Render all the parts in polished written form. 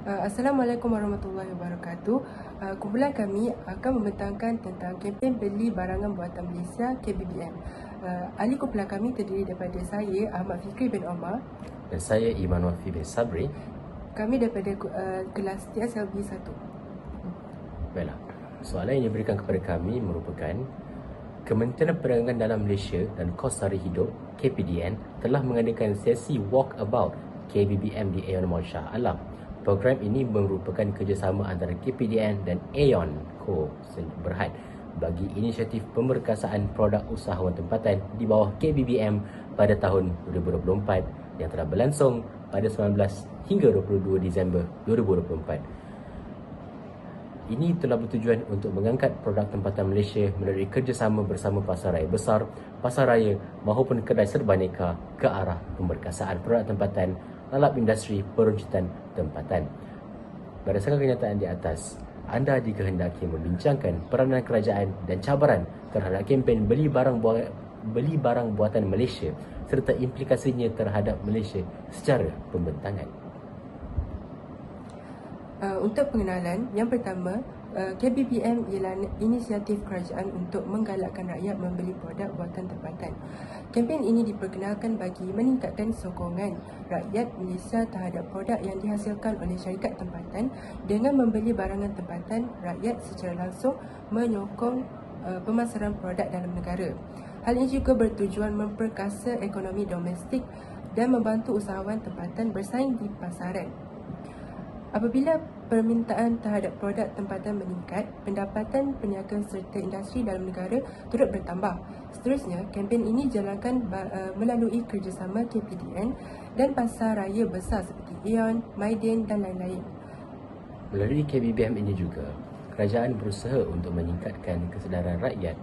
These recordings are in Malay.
Assalamualaikum warahmatullahi wabarakatuh. Kumpulan kami akan membentangkan tentang kempen beli barangan buatan Malaysia KBBM. Ahli kumpulan kami terdiri daripada saya, Ahmad Fikri bin Omar, dan saya, Iman Wafi bin Sabri. Kami daripada kelas TSLB 1. Baiklah, soalan yang diberikan kepada kami merupakan Kementerian Perdagangan Dalam Malaysia dan Kos Sara Hidup KPDN telah mengadakan sesi walkabout KBBM di Aeon Mall Shah Alam. Program ini merupakan kerjasama antara KPDN dan Aeon Co Berhad bagi inisiatif pemberkasaan produk usahawan tempatan di bawah KBBM pada tahun 2024 yang telah berlangsung pada 19 hingga 22 Disember 2024. Ini telah bertujuan untuk mengangkat produk tempatan Malaysia melalui kerjasama bersama pasaraya besar, pasaraya maupun kedai serbaneka ke arah pemberkasaan produk tempatan dalam industri peruncitan tempatan. Berdasarkan kenyataan di atas, anda dikehendaki membincangkan peranan kerajaan dan cabaran terhadap kempen beli barang buatan Malaysia serta implikasinya terhadap Malaysia secara pembentangan. Untuk pengenalan, yang pertama, KBBM ialah inisiatif kerajaan untuk menggalakkan rakyat membeli produk buatan tempatan. Kempen ini diperkenalkan bagi meningkatkan sokongan rakyat Malaysia terhadap produk yang dihasilkan oleh syarikat tempatan. Dengan membeli barangan tempatan, rakyat secara langsung menyokong pemasaran produk dalam negara. Hal ini juga bertujuan memperkasa ekonomi domestik dan membantu usahawan tempatan bersaing di pasaran. Apabila permintaan terhadap produk tempatan meningkat, pendapatan peniaga serta industri dalam negara turut bertambah. Seterusnya, kempen ini dijalankan melalui kerjasama KPDN dan pasar raya besar seperti Aeon, Maidin dan lain-lain. Melalui KBBM ini juga, kerajaan berusaha untuk meningkatkan kesedaran rakyat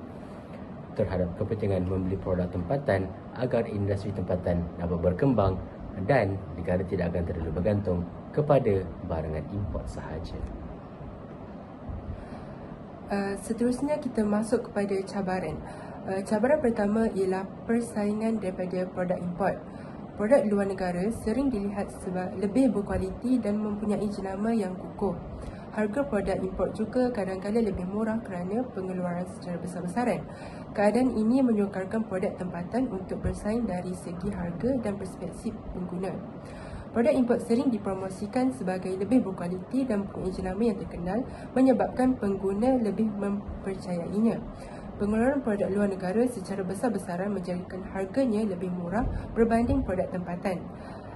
terhadap kepentingan membeli produk tempatan agar industri tempatan dapat berkembang dan negara tidak akan terlalu bergantung kepada barangan import sahaja. Seterusnya kita masuk kepada cabaran. Cabaran pertama ialah persaingan daripada produk import. Produk luar negara sering dilihat sebab lebih berkualiti dan mempunyai jenama yang kukuh. Harga produk import juga kadang-kadang lebih murah kerana pengeluaran secara besar-besaran. Keadaan ini menyukarkan produk tempatan untuk bersaing dari segi harga dan perspektif pengguna. Produk import sering dipromosikan sebagai lebih berkualiti dan mempunyai jenama yang terkenal, menyebabkan pengguna lebih mempercayainya. Pengeluaran produk luar negara secara besar-besaran menjadikan harganya lebih murah berbanding produk tempatan.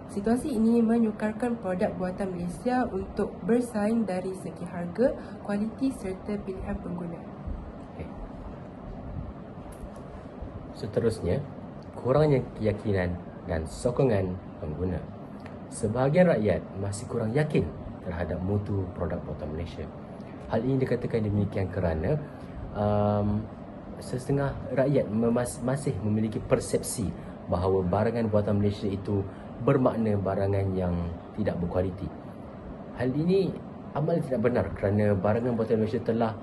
Situasi ini menyukarkan produk buatan Malaysia untuk bersaing dari segi harga, kualiti serta pilihan pengguna. Seterusnya, kurangnya keyakinan dan sokongan pengguna. Sebahagian rakyat masih kurang yakin terhadap mutu produk buatan Malaysia. Hal ini dikatakan demikian kerana setengah rakyat masih memiliki persepsi bahawa barangan buatan Malaysia itu bermakna barangan yang tidak berkualiti. Hal ini amal tidak benar kerana barangan buatan Malaysia telah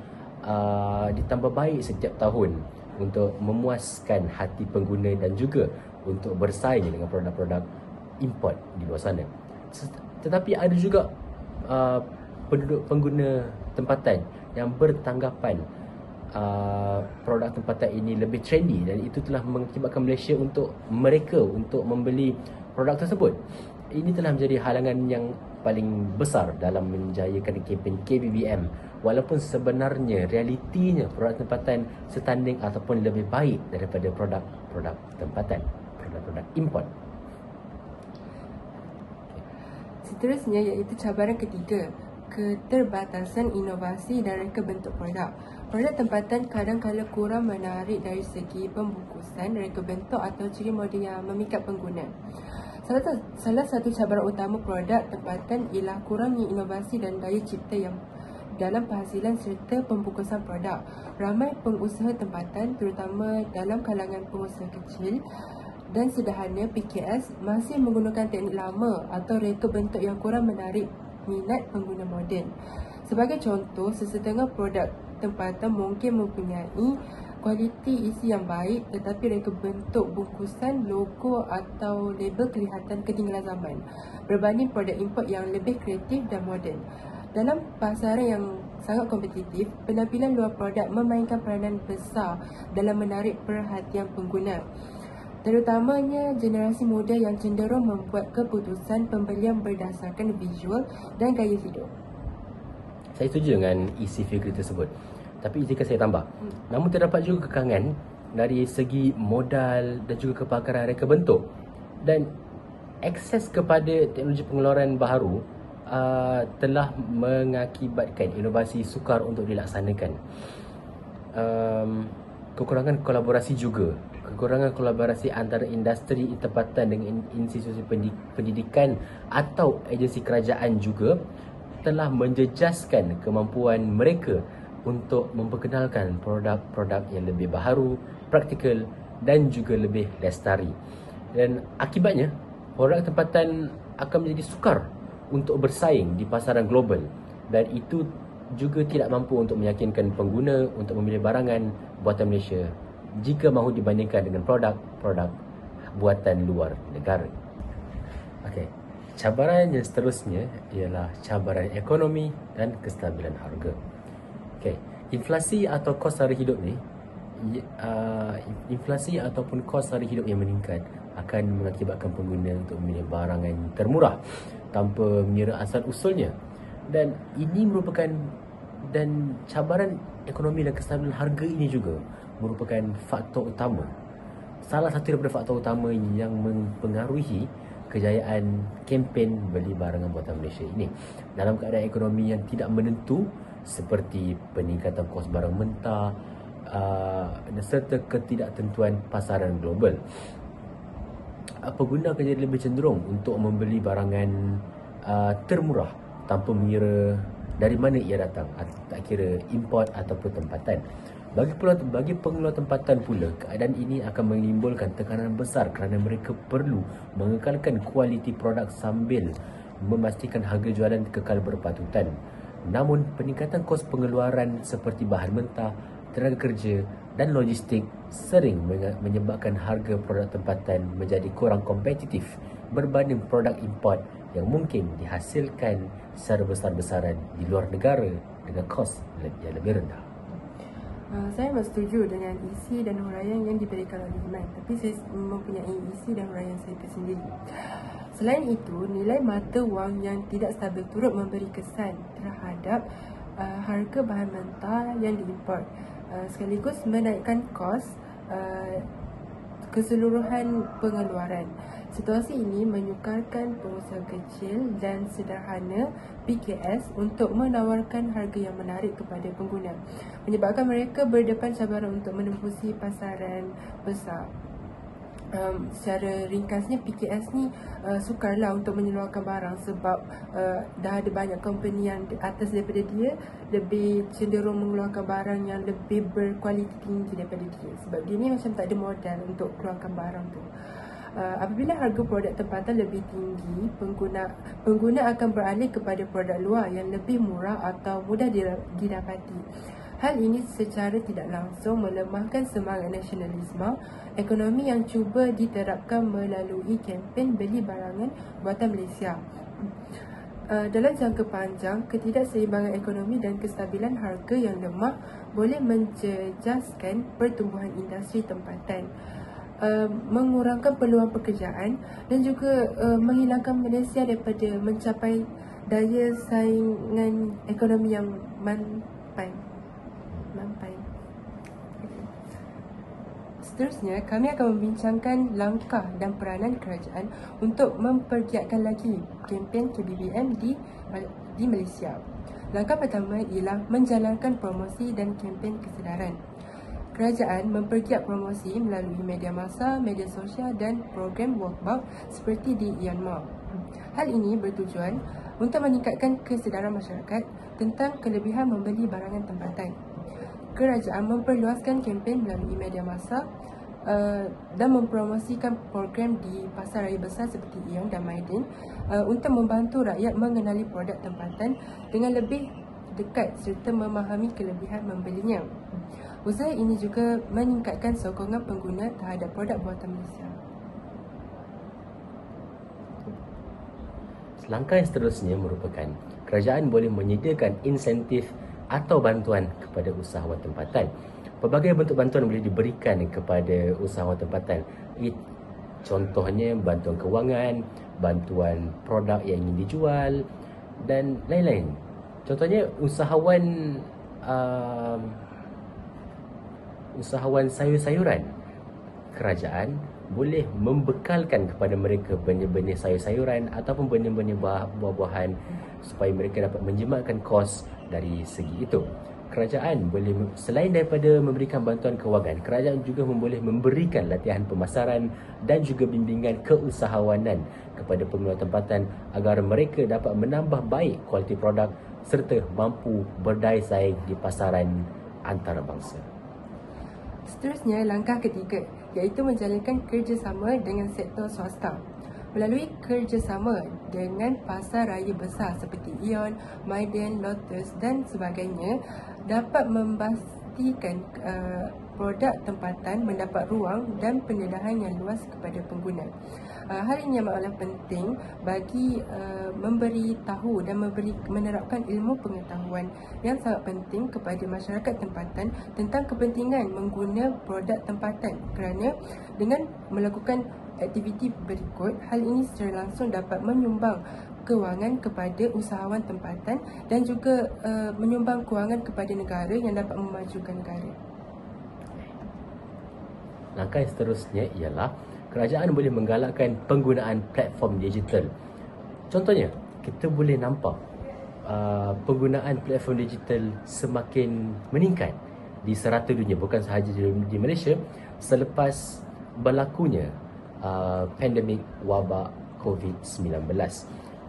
ditambah baik setiap tahun untuk memuaskan hati pengguna dan juga untuk bersaing dengan produk-produk import di luar sana. Tetapi ada juga pengguna tempatan yang bertanggapan produk tempatan ini lebih trendy dan itu telah mengakibatkan Malaysia untuk membeli produk tersebut. Ini telah menjadi halangan yang paling besar dalam menjayakan kempen KBBM, walaupun sebenarnya realitinya produk tempatan setanding ataupun lebih baik daripada produk tempatan, produk import. Seterusnya iaitu cabaran ketiga, keterbatasan inovasi dan reka bentuk produk. Produk tempatan kadang-kadang kurang menarik dari segi pembungkusan, reka bentuk atau ciri model yang memikat pengguna. Salah satu cabaran utama produk tempatan ialah kurangnya inovasi dan daya cipta yang dalam penghasilan serta pembungkusan produk. Ramai pengusaha tempatan, terutama dalam kalangan pengusaha kecil dan sederhana PKS, masih menggunakan teknik lama atau reka bentuk yang kurang menarik minat pengguna moden. Sebagai contoh, sesetengah produk tempatan mungkin mempunyai kualiti isi yang baik, tetapi reka bentuk bungkusan, logo atau label kelihatan ketinggalan zaman berbanding produk import yang lebih kreatif dan moden. Dalam pasaran yang sangat kompetitif, penampilan luar produk memainkan peranan besar dalam menarik perhatian pengguna, terutamanya generasi muda yang cenderung membuat keputusan pembelian berdasarkan visual dan gaya hidup. Saya setuju dengan isi figure tersebut. Tapi jika saya tambah, namun terdapat juga kekangan dari segi modal dan juga kepakaran reka bentuk dan akses kepada teknologi pengeluaran baharu telah mengakibatkan inovasi sukar untuk dilaksanakan. Kekurangan kolaborasi juga. Kekurangan kolaborasi antara industri tempatan dengan institusi pendidikan atau agensi kerajaan juga telah menjejaskan kemampuan mereka untuk memperkenalkan produk-produk yang lebih baharu, praktikal dan juga lebih lestari. Dan akibatnya, produk tempatan akan menjadi sukar untuk bersaing di pasaran global dan itu juga tidak mampu untuk meyakinkan pengguna untuk memilih barangan buatan Malaysia jika mahu dibandingkan dengan produk-produk buatan luar negara. Okey, cabaran yang seterusnya ialah cabaran ekonomi dan kestabilan harga. Okey, inflasi atau kos sara hidup ni, inflasi ataupun kos sara hidup yang meningkat akan mengakibatkan pengguna untuk memilih barangan termurah tanpa mengira asal usulnya. Dan ini merupakan, dan cabaran ekonomi dan kestabilan harga ini juga merupakan faktor utama, salah satu daripada faktor utama yang mempengaruhi kejayaan kempen beli barangan buatan Malaysia ini. Dalam keadaan ekonomi yang tidak menentu seperti peningkatan kos barang mentah serta ketidaktentuan pasaran global, pengguna akan jadi lebih cenderung untuk membeli barangan termurah tanpa mengira dari mana ia datang, tak kira import ataupun tempatan. Bagi pengeluar tempatan pula, keadaan ini akan menimbulkan tekanan besar kerana mereka perlu mengekalkan kualiti produk sambil memastikan harga jualan kekal berpatutan. Namun, peningkatan kos pengeluaran seperti bahan mentah, tenaga kerja dan logistik sering menyebabkan harga produk tempatan menjadi kurang kompetitif berbanding produk import yang mungkin dihasilkan secara besar-besaran di luar negara dengan kos yang lebih rendah. Saya bersetuju dengan isi dan huraian yang diberikan oleh Iman, tapi saya mempunyai isi dan huraian saya tersendiri. Selain itu, nilai mata wang yang tidak stabil turut memberi kesan terhadap harga bahan mentah yang diimport, sekaligus menaikkan kos keseluruhan pengeluaran. Situasi ini menyukarkan pengusaha kecil dan sederhana PKS untuk menawarkan harga yang menarik kepada pengguna, menyebabkan mereka berdepan cabaran untuk menembusi pasaran besar. Secara ringkasnya, PKS ni sukarlah untuk menyeluarkan barang sebab dah ada banyak company yang atas daripada dia lebih cenderung mengeluarkan barang yang lebih berkualiti tinggi daripada dia, sebab dia ni macam tak ada modal untuk keluarkan barang tu. Apabila harga produk tempatan lebih tinggi, pengguna akan beralih kepada produk luar yang lebih murah atau mudah didapati. Hal ini secara tidak langsung melemahkan semangat nasionalisme ekonomi yang cuba diterapkan melalui kempen beli barangan buatan Malaysia. Dalam jangka panjang, ketidakseimbangan ekonomi dan kestabilan harga yang lemah boleh menjejaskan pertumbuhan industri tempatan, mengurangkan peluang pekerjaan dan juga menghilangkan Malaysia daripada mencapai daya saingan ekonomi yang mampan. Seterusnya, kami akan membincangkan langkah dan peranan kerajaan untuk mempergiatkan lagi kempen KBBM di Malaysia. Langkah pertama ialah menjalankan promosi dan kempen kesedaran. Kerajaan mempergiat promosi melalui media massa, media sosial dan program walkabout seperti di Myanmar. Hal ini bertujuan untuk meningkatkan kesedaran masyarakat tentang kelebihan membeli barangan tempatan. Kerajaan memperluaskan kempen melalui media massa dan mempromosikan program di pasar raya besar seperti Iong dan Maidin untuk membantu rakyat mengenali produk tempatan dengan lebih dekat serta memahami kelebihan membelinya. Usaha ini juga meningkatkan sokongan pengguna terhadap produk buatan Malaysia. Langkah yang seterusnya merupakan kerajaan boleh menyediakan insentif atau bantuan kepada usahawan tempatan. Pelbagai bentuk bantuan boleh diberikan kepada usahawan tempatan. Contohnya bantuan kewangan, bantuan produk yang ingin dijual dan lain-lain. Contohnya usahawan sayur-sayuran, kerajaan boleh membekalkan kepada mereka benih-benih sayur-sayuran ataupun benih-benih buah-buahan supaya mereka dapat menjimatkan kos dari segi itu. Kerajaan boleh, selain daripada memberikan bantuan kewangan, kerajaan juga boleh memberikan latihan pemasaran dan juga bimbingan keusahawanan kepada pengguna tempatan agar mereka dapat menambah baik kualiti produk serta mampu berdaya saing di pasaran antarabangsa. Seterusnya, langkah ketiga iaitu menjalankan kerjasama dengan sektor swasta. Melalui kerjasama dengan pasar raya besar seperti Aeon, Mydin, Lotus dan sebagainya dapat memastikan produk tempatan mendapat ruang dan pendedahan yang luas kepada pengguna. Hal ini amatlah penting bagi memberi tahu dan menerapkan ilmu pengetahuan yang sangat penting kepada masyarakat tempatan tentang kepentingan mengguna produk tempatan, kerana dengan melakukan aktiviti berikut, hal ini secara langsung dapat menyumbang kewangan kepada usahawan tempatan dan juga menyumbang kewangan kepada negara yang dapat memajukan negara. Langkah yang seterusnya ialah kerajaan boleh menggalakkan penggunaan platform digital. Contohnya, kita boleh nampak penggunaan platform digital semakin meningkat di serata dunia, bukan sahaja di Malaysia selepas berlakunya pandemik wabak COVID-19.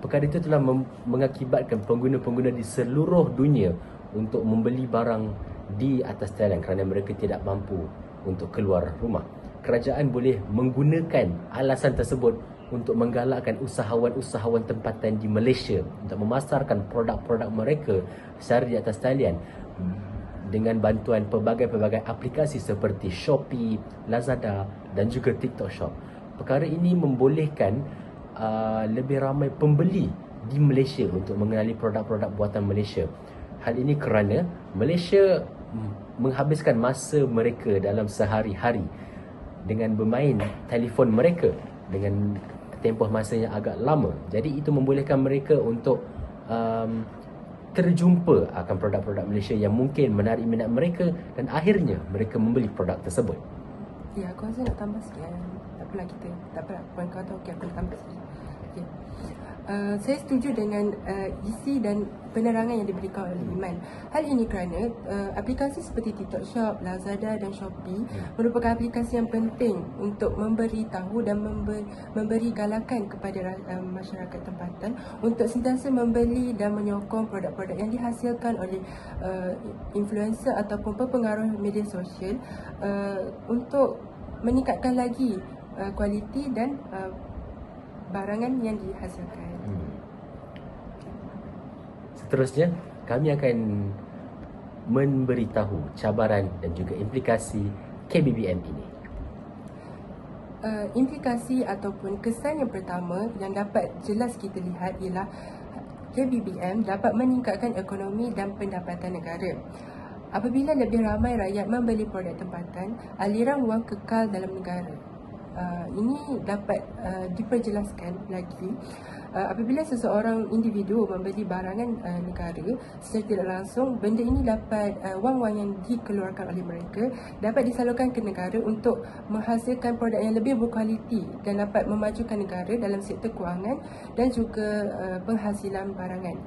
Perkara itu telah mengakibatkan pengguna-pengguna di seluruh dunia untuk membeli barang di atas talian kerana mereka tidak mampu untuk keluar rumah. Kerajaan boleh menggunakan alasan tersebut untuk menggalakkan usahawan-usahawan tempatan di Malaysia untuk memasarkan produk-produk mereka secara di atas talian dengan bantuan pelbagai-pelbagai aplikasi seperti Shopee, Lazada dan juga TikTok Shop. Perkara ini membolehkan lebih ramai pembeli di Malaysia untuk mengenali produk-produk buatan Malaysia. Hal ini kerana Malaysia menghabiskan masa mereka dalam sehari-hari dengan bermain telefon mereka dengan tempoh masa yang agak lama. Jadi itu membolehkan mereka untuk terjumpa akan produk-produk Malaysia yang mungkin menarik minat mereka dan akhirnya mereka membeli produk tersebut. Ya, aku rasa nak tambah sikit. Tak apalah kita. Tak apalah. Puan kau tahu, okay, aku nak tambah sikit. Okay. Saya setuju dengan isi dan penerangan yang diberikan oleh Iman. Hal ini kerana aplikasi seperti TikTok Shop, Lazada dan Shopee merupakan aplikasi yang penting untuk memberi tahu dan memberi galakan kepada masyarakat tempatan untuk sentiasa membeli dan menyokong produk-produk yang dihasilkan oleh influencer ataupun pengaruh media sosial untuk meningkatkan lagi kualiti dan barangan yang dihasilkan. Seterusnya, kami akan memberitahu cabaran dan juga implikasi KBBM ini. Implikasi ataupun kesan yang pertama yang dapat jelas kita lihat ialah KBBM dapat meningkatkan ekonomi dan pendapatan negara. Apabila lebih ramai rakyat membeli produk tempatan, aliran wang kekal dalam negara. Ini dapat diperjelaskan lagi apabila seseorang individu membeli barangan negara secara tidak langsung, benda ini dapat wang-wang yang dikeluarkan oleh mereka dapat disalurkan ke negara untuk menghasilkan produk yang lebih berkualiti dan dapat memajukan negara dalam sektor kewangan dan juga penghasilan barangan.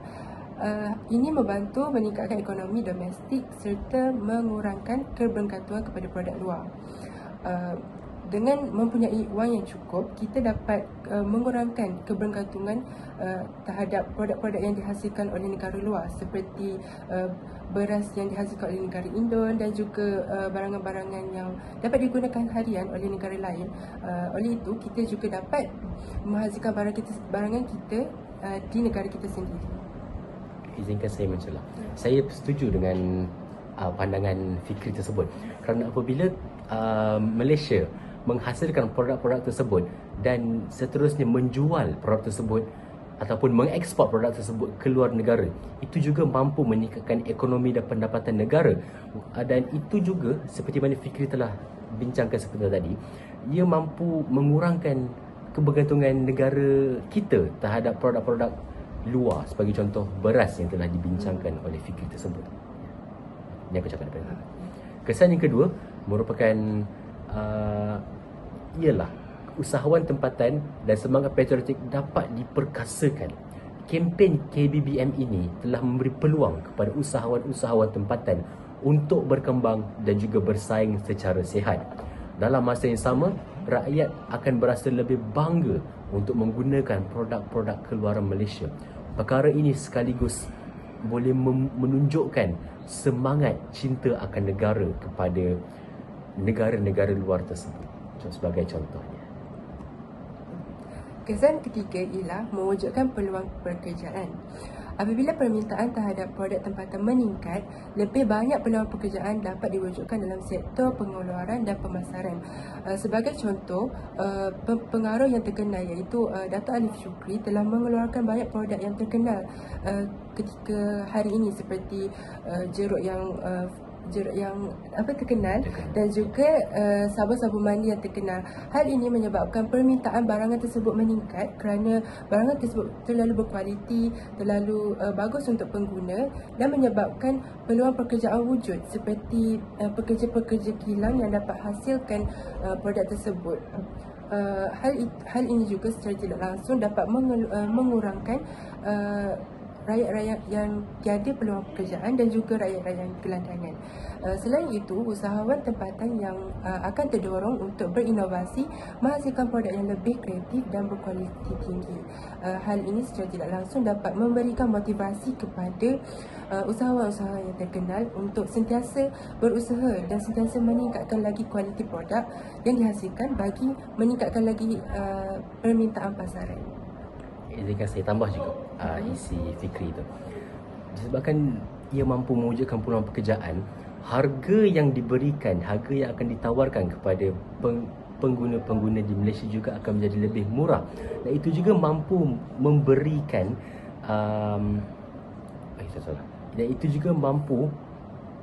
Ini membantu meningkatkan ekonomi domestik serta mengurangkan kebergantungan kepada produk luar. Dengan mempunyai wang yang cukup, kita dapat mengurangkan kebergantungan terhadap produk-produk yang dihasilkan oleh negara luar seperti beras yang dihasilkan oleh negara Indon dan juga barangan-barangan yang dapat digunakan harian oleh negara lain. Oleh itu, kita juga dapat menghasilkan barangan kita di negara kita sendiri. Izinkan saya mencelah. Saya setuju dengan pandangan fikri tersebut. Kerana apabila Malaysia menghasilkan produk-produk tersebut dan seterusnya menjual produk tersebut ataupun mengeksport produk tersebut ke luar negara, itu juga mampu meningkatkan ekonomi dan pendapatan negara. Dan itu juga seperti mana Fikri telah bincangkan sebentar tadi, ia mampu mengurangkan kebergantungan negara kita terhadap produk-produk luar, sebagai contoh beras yang telah dibincangkan oleh Fikri tersebut. Ini aku cakap daripada. Kesan yang kedua merupakan ialah usahawan tempatan dan semangat patriotik dapat diperkasakan. Kempen KBBM ini telah memberi peluang kepada usahawan-usahawan tempatan untuk berkembang dan juga bersaing secara sihat. Dalam masa yang sama, rakyat akan berasa lebih bangga untuk menggunakan produk-produk keluaran Malaysia. Perkara ini sekaligus boleh menunjukkan semangat cinta akan negara kepada negara-negara luar tersebut. Sebagai contohnya. Kesan ketiga ialah mewujudkan peluang pekerjaan. Apabila permintaan terhadap produk tempatan meningkat, lebih banyak peluang pekerjaan dapat diwujudkan dalam sektor pengeluaran dan pemasaran. Sebagai contoh, pengaruh yang terkenal iaitu Dato' Alif Shukri telah mengeluarkan banyak produk yang terkenal ketika hari ini, seperti jeruk yang terkenal dan juga sabun-sabun mandi yang terkenal. Hal ini menyebabkan permintaan barangan tersebut meningkat kerana barangan tersebut terlalu berkualiti, terlalu bagus untuk pengguna dan menyebabkan peluang pekerjaan wujud seperti pekerja-pekerja kilang yang dapat hasilkan produk tersebut. Hal ini juga secara tidak langsung dapat mengurangkan rakyat-rakyat yang tiada peluang pekerjaan dan juga rakyat-rakyat yang gelandangan. Selain itu, usahawan tempatan yang akan terdorong untuk berinovasi menghasilkan produk yang lebih kreatif dan berkualiti tinggi. Hal ini secara tidak langsung dapat memberikan motivasi kepada usahawan-usahawan yang terkenal untuk sentiasa berusaha dan sentiasa meningkatkan lagi kualiti produk yang dihasilkan bagi meningkatkan lagi permintaan pasaran. Izinkan saya tambah juga isi Fikri itu. Disebabkan ia mampu mewujudkan peluang pekerjaan, harga yang diberikan, harga yang akan ditawarkan kepada pengguna-pengguna di Malaysia juga akan menjadi lebih murah. Dan itu juga mampu memberikan dan itu juga mampu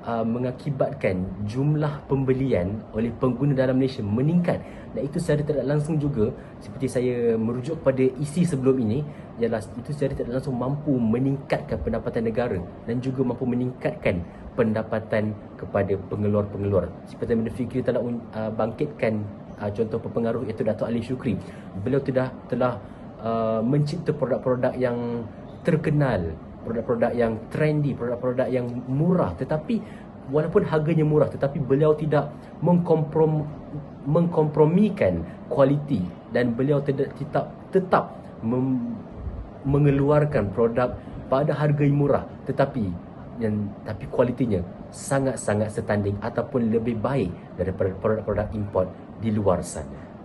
mengakibatkan jumlah pembelian oleh pengguna dalam Malaysia meningkat. Dan itu secara tidak langsung juga, seperti saya merujuk pada isi sebelum ini, ialah itu secara tidak langsung mampu meningkatkan pendapatan negara dan juga mampu meningkatkan pendapatan kepada pengeluar-pengeluar. Seperti mana Fikri telah bangkitkan contoh pengaruh iaitu Dato' Ali Shukri. Beliau telah mencipta produk-produk yang terkenal, produk-produk yang trendy, produk-produk yang murah, tetapi walaupun harganya murah, tetapi beliau tidak mengkompromikan kualiti dan beliau tetap mengeluarkan produk pada harga yang murah, tetapi kualitinya sangat-sangat setanding ataupun lebih baik daripada produk-produk import di luar sana.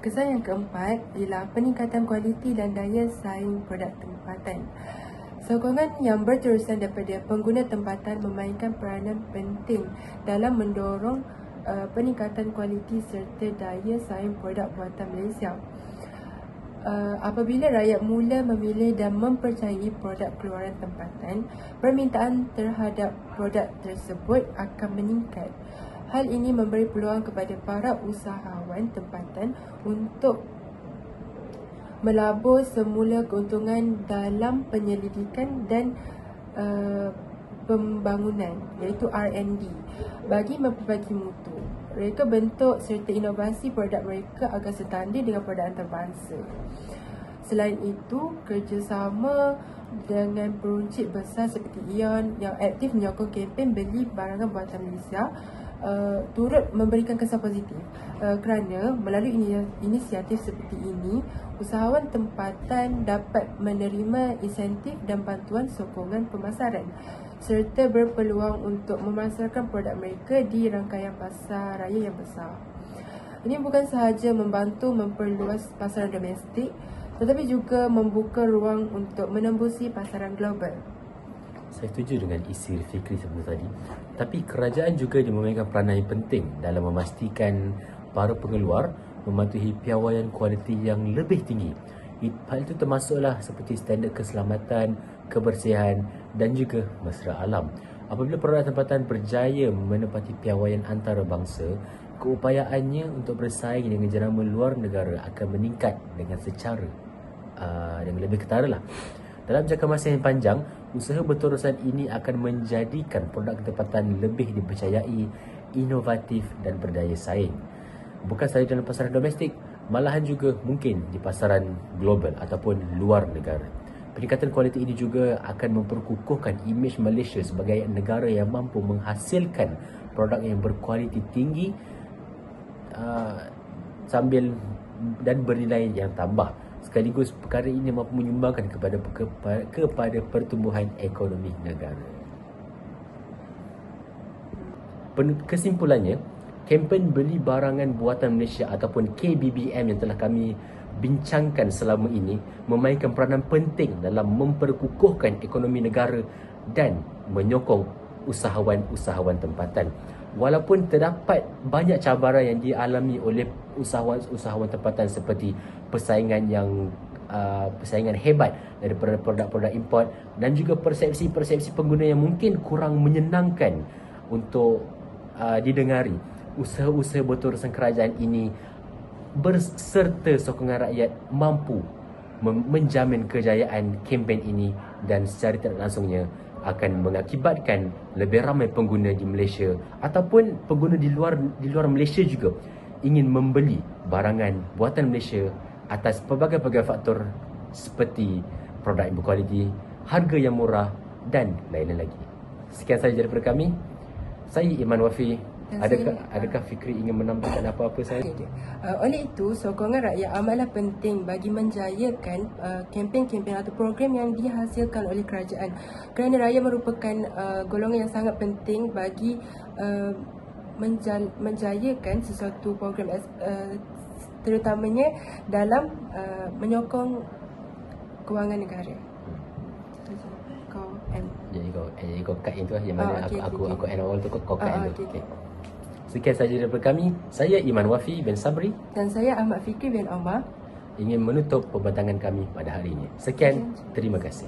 Kesan yang keempat ialah peningkatan kualiti dan daya saing produk tempatan. Sokongan yang berterusan daripada pengguna tempatan memainkan peranan penting dalam mendorong peningkatan kualiti serta daya saing produk buatan Malaysia. Apabila rakyat mula memilih dan mempercayai produk keluaran tempatan, permintaan terhadap produk tersebut akan meningkat. Hal ini memberi peluang kepada para usahawan tempatan untuk melabur semula keuntungan dalam penyelidikan dan pembangunan, iaitu R&D, bagi memperbagi mutu. Mereka bentuk serta inovasi produk mereka agar setanding dengan produk antarabangsa. Selain itu, kerjasama dengan peruncit besar seperti Ion yang aktif menyokong kempen beli barangan buatan Malaysia turut memberikan kesan positif kerana melalui inisiatif seperti ini, usahawan tempatan dapat menerima insentif dan bantuan sokongan pemasaran serta berpeluang untuk memasarkan produk mereka di rangkaian pasar raya yang besar. Ini bukan sahaja membantu memperluas pasaran domestik, tetapi juga membuka ruang untuk menembusi pasaran global. Saya setuju dengan isi Fikri sebelum tadi. Tapi kerajaan juga memainkan peranan yang penting dalam memastikan para pengeluar mematuhi piawaian kualiti yang lebih tinggi. Hal itu termasuklah seperti standard keselamatan, kebersihan dan juga mesra alam. Apabila produk tempatan berjaya menepati piawaian antarabangsa, keupayaannya untuk bersaing dengan jenama luar negara akan meningkat dengan secara yang lebih ketara lah. Dalam jangka masa yang panjang, usaha berterusan ini akan menjadikan produk ketepatan lebih dipercayai, inovatif dan berdaya saing. Bukan sahaja dalam pasaran domestik, malahan juga mungkin di pasaran global ataupun luar negara. Peningkatan kualiti ini juga akan memperkukuhkan imej Malaysia sebagai negara yang mampu menghasilkan produk yang berkualiti tinggi sambil dan bernilai yang tambah. Sekaligus perkara ini mampu menyumbangkan kepada pertumbuhan ekonomi negara. Kesimpulannya, kempen beli barangan buatan Malaysia ataupun KBBM yang telah kami bincangkan selama ini memainkan peranan penting dalam memperkukuhkan ekonomi negara dan menyokong usahawan-usahawan tempatan. Walaupun terdapat banyak cabaran yang dialami oleh usahawan-usahawan tempatan seperti persaingan hebat daripada produk-produk import dan juga persepsi-persepsi pengguna yang mungkin kurang menyenangkan untuk didengari, usaha-usaha berterusan kerajaan ini berserta sokongan rakyat mampu menjamin kejayaan kempen ini dan secara tidak langsungnya akan mengakibatkan lebih ramai pengguna di Malaysia ataupun pengguna di luar Malaysia juga ingin membeli barangan buatan Malaysia atas pelbagai-pelbagai faktor seperti produk yang berkualiti, harga yang murah dan lain-lain lagi. Sekian sahaja daripada kami. Saya Iman Wafi. Adakah Fikri ingin menambahkan apa-apa saya? Oleh itu, sokongan rakyat amatlah penting bagi menjayakan kempen-kempen atau program yang dihasilkan oleh kerajaan. Kerana rakyat merupakan golongan yang sangat penting bagi menjayakan sesuatu program, terutamanya dalam menyokong kewangan negara. Jadi kau cut yang tu lah, yang mana aku end awal tu kau cut yang tu. Sekian sahaja daripada kami. Saya Iman Wafi bin Sabri dan saya Ahmad Fikri bin Omar ingin menutup pembentangan kami pada hari ini. Sekian, terima kasih.